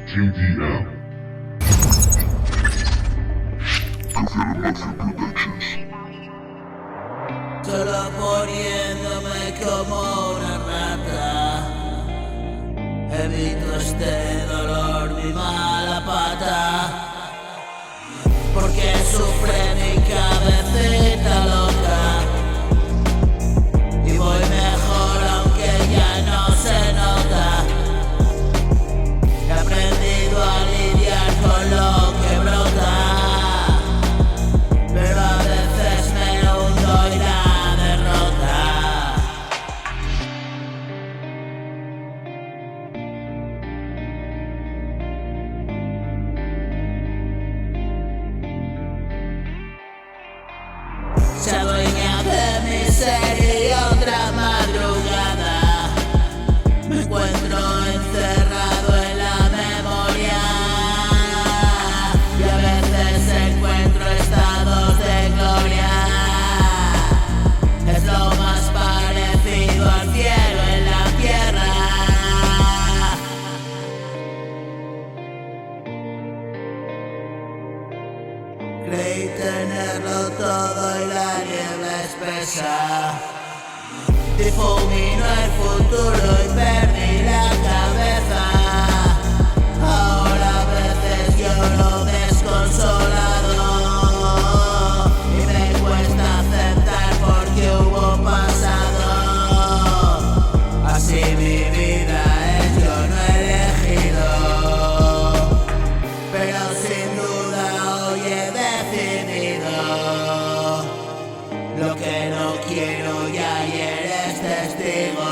Team DM. Profile Productions. Solo poniéndome como una rata, evito este dolor, mi mala pata, porque sufre mi cabecita loca y voy mejor aunque ya no se nota. He aprendido a lidiar con lo que brota, pero a veces me hundo y la derrota. Se adueña de mi ser y otra madrugada me encuentro encerrado en la memoria, y a veces encuentro estados de gloria. Es lo más parecido al cielo en la tierra. Creí tenerlo todo y la niebla espesa difuminó el futuro y perdí la cabeza. Ahora a veces lloro desconsolado y me cuesta aceptar porque hubo pasado. Así mi vida es, yo no he elegido, pero sin duda hoy he decidido lo que no quiero, y ayer es testigo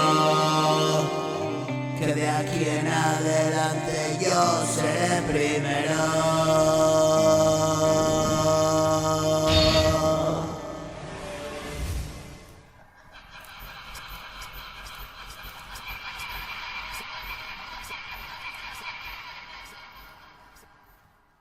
que de aquí en adelante yo seré primero.